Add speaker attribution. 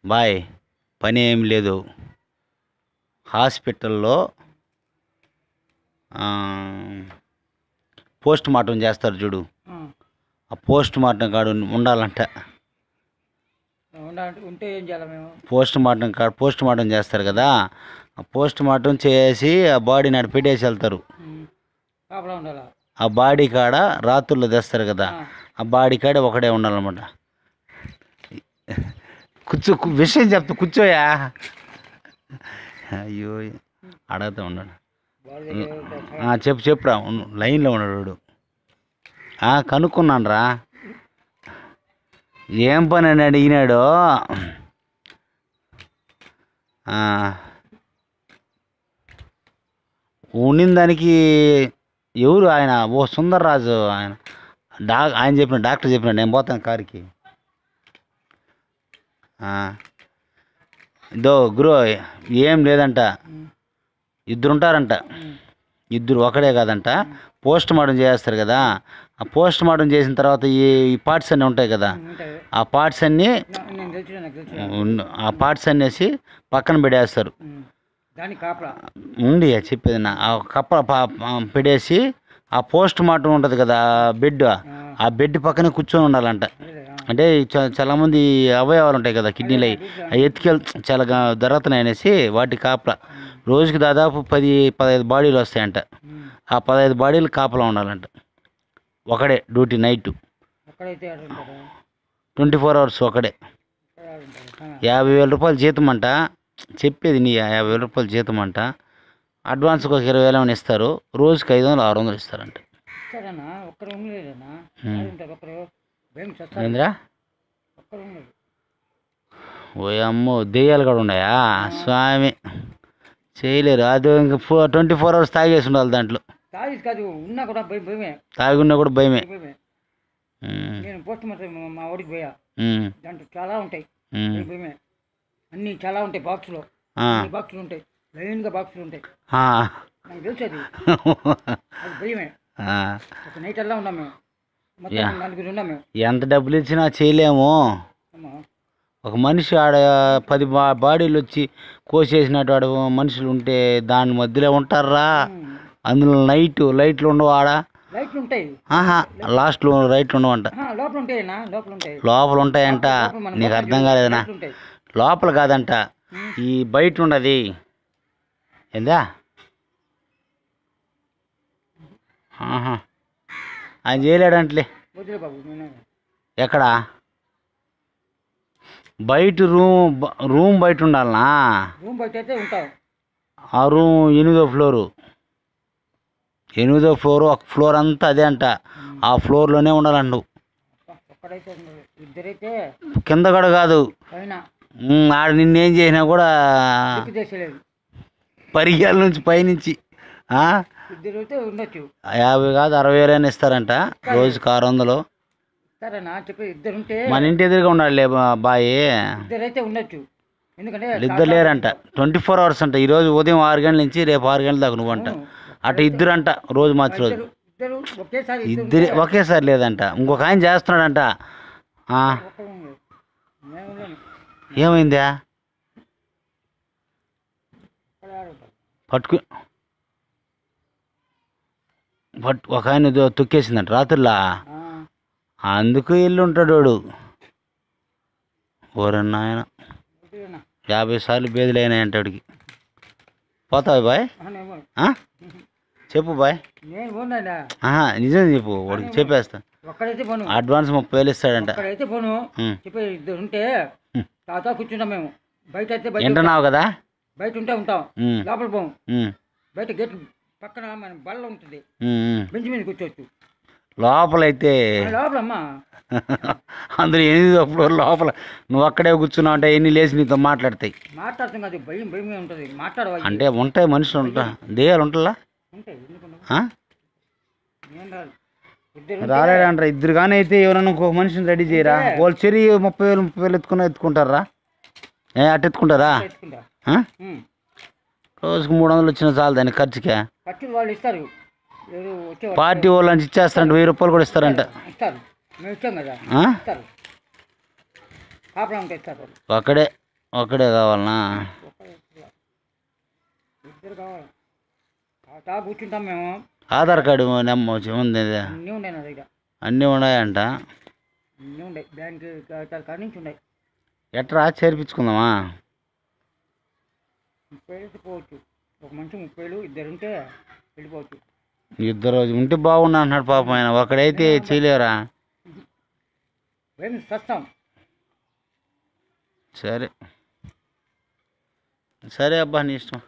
Speaker 1: Bye పని ఏం లేదు. హాస్పిటల్లో పోస్ట్ మార్టం చేస్తారు చూడు, ఆ పోస్ట్ మార్టం కాడు ఉండాలంట.
Speaker 2: ఉంటే ఏం చేయాలి మేము?
Speaker 1: పోస్ట్ మార్టం చేస్తారు కదా, ఆ పోస్ట్ మార్టం చేసి ఆ బాడీని ఆడ పెట్టేసి వెళ్తారు.
Speaker 2: కాపలా ఉండాలా?
Speaker 1: ఆ బాడీ కాడ రాత్రుల్లో తెస్తారు కదా, ఆ బాడీ కాడ ఒకడే ఉండాలన్నమాట. విషయం చెప్తా కూర్చోయా. అయ్యో అడగతా ఉన్నాడు. చెప్పురా, లైన్లో ఉన్నాడు. కనుక్కున్నాను రా, ఏం పని అని అడిగినాడు. ఉండిన దానికి ఎవరు ఆయన? ఓ సుందర్రాజు ఆయన. ఆయన చెప్పిన డాక్టర్ చెప్పినాడు, నేను పోతాను కారుకి. ఇదో గురు ఏం లేదంట, ఇద్దరు ఉంటారంట. ఇద్దరు ఒకడే కాదంట. పోస్ట్ మార్టం చేస్తారు కదా, ఆ పోస్ట్ మార్టం చేసిన తర్వాత ఈ పార్ట్స్ అన్నీ ఉంటాయి కదా, ఆ పార్ట్స్ అనేసి పక్కన పెట్టేస్తారు. ఉండి చెప్పేది నా, ఆ కప్ప పెట్టేసి ఆ పోస్ట్ మార్టం ఉంటుంది కదా బెడ్, ఆ బెడ్ పక్కనే కూర్చొని ఉండాలంట. అంటే చాలామంది అవయవాలు ఉంటాయి కదా, కిడ్నీలు అవి చాలా జరుగుతున్నాయి అనేసి వాటి కాపలా. రోజుకి దాదాపు 10-15 బాడీలు వస్తాయంట. ఆ 15 బాడీలు కాపలా ఉండాలంట. ఒకడే డ్యూటీ నైట్ 24 hours ఒకడే. 50,000 రూపాయలు జీతం అంట. చెప్పేది నీ 50,000 రూపాయలు జీతం అంట. అడ్వాన్స్కి ఒక 20,000 ఏమైనా ఇస్తారు. రోజుకి 500-600 ఇస్తారంట. ఏంద్రా ఓ అమ్మో, దెయ్యాలు కూడా ఉన్నాయా స్వామి? చేయలేరు. అది ఇంకా 24 hours తాగేసి ఉండాలి దాంట్లో. తాగి ఉన్నా కూడా భయమే.
Speaker 2: నేను పోస్ట్ మార్టం మా ఊరికి పోయా, దాంట్లో చాలా ఉంటాయి భయమే. అన్ని చాలా ఉంటాయి, బాక్సులు ఉంటాయి, లైన్గా బాక్సులు ఉంటాయి. నాకు తెలుసు అది భయమే. ఒక నైట్ అలా ఉన్నాం మేము, మొత్తం 4 ఉన్నాం మేము.
Speaker 1: ఎంత డబ్బులు ఇచ్చినా చేయలేము. ఒక మనిషి ఆడ 10 బాడీలు వచ్చి కోసేసినట్టు ఆడ మనుషులు ఉంటే దాని మధ్యలో ఉంటారా? అందులో లైట్లు ఉండవు ఆడ.
Speaker 2: లైట్లు ఉంటాయి,
Speaker 1: లాస్ట్లో లైట్లు ఉండవంట. లోపల ఉంటాయంట. నీకు అర్థం కాలేదనా? లోపల కాదంట, ఈ బయట ఉండదు. ఏందా ఆయన చేయలేడంటలే. ఎక్కడా? బయట రూమ్ బయట ఉండాలనా? ఆ రూమ్ 8వ ఫ్లోరు. 8వ ఫ్లోరు, ఒక ఫ్లోర్ అంతా అదే అంట. ఆ ఫ్లోర్లోనే ఉండాలంట నువ్వు. కింద కూడా కాదు, ఆడ నిన్నేం చేసినా కూడా పరిగెల నుంచి పైనుంచి 50 కాదు 60,000 ఇస్తారంట. రోజుకి 600. మన ఇంటి ఎదురుగా ఉండాలి బాయ్. ఇద్దరు లేరంట. 24 hours అంట. ఈరోజు ఉదయం 6 గంటల నుంచి రేపు 6 గంటల దాకా నువ్వు అంట. అటు ఇద్దరు అంట, రోజు మార్చి రోజు. ఇద్దరు ఒకేసారి లేదంట. ఇంకొక ఆయన చేస్తున్నాడంట. ఏమైందా? ఒక ఆయన తొక్కేసిందంట రాత్రిలా. అందుకు ఇల్లు ఉంటాడు వాడు. ఓరన్నా ఆయన 50 సార్లు బేదులు అయినాయంట వాడికి. పోతావా బాయ్? చెప్పు బాయ్. నిజం చెప్పు, వాడికి చెప్పేస్తా. అడ్వాన్స్ 30,000 ఇస్తాడంట. వింటున్నావు కదా?
Speaker 2: బయట ఉంటాం, లోపల పోము. బయట గేట్ పక్కన మన బల్ల ఉంటుంది, బెంచ్ మీద కూర్చోవచ్చు.
Speaker 1: లోపలైతే అందరూ 8వ ఫ్లోర్ లోపల నువ్వు అక్కడే కూర్చున్నావు అంటే ఎన్ని లేచి నీతో మాట్లాడతాయి. అంటే ఉంటాయి మనుషులు, ఉంటా దెయ్యాలు ఉంటుందా? రాలేడంటారా? ఇద్దరు కానీ అయితే ఎవరైనా ఇంకొక మనిషిని రెడీ చేయరా? వాళ్ళు చెరి 30,000 ఎత్తుకుంటారా? అటు ఎత్తుకుంటారా? రోజుకు 300 వచ్చినా చాలు దానికి ఖర్చుకే. పార్టీ వాళ్ళు నుంచి ఇచ్చేస్తారంట, 1000 రూపాయలు కూడా ఇస్తారంట. అక్కడే ఒక్కడే కావాలనా?
Speaker 2: ఇద్దరు కావాలి. తాతా కూర్చుంటాం మేము.
Speaker 1: ఆధార్ కార్డు ఉంది,
Speaker 2: అన్నీ ఉన్నాయి నా దగ్గర.
Speaker 1: అన్నీ ఉన్నాయంట.
Speaker 2: అన్నీ ఉన్నాయి, బ్యాంక్ కాడి నుంచి ఉన్నాయి.
Speaker 1: ఎట్రా చేర్పించుకుందామా?
Speaker 2: 30 పోవచ్చు. ఒక మనిషి 30, ఇద్దరు ఉంటే వెళ్ళిపోవచ్చు.
Speaker 1: ఇద్దరు ఉంటే బాగున్నా అంటున్నాడు పాపం ఆయన. ఒకడైతే చేయలేరా?
Speaker 2: మేము సస్తాం.
Speaker 1: సరే సరే అబ్బా, నీ ఇష్టం.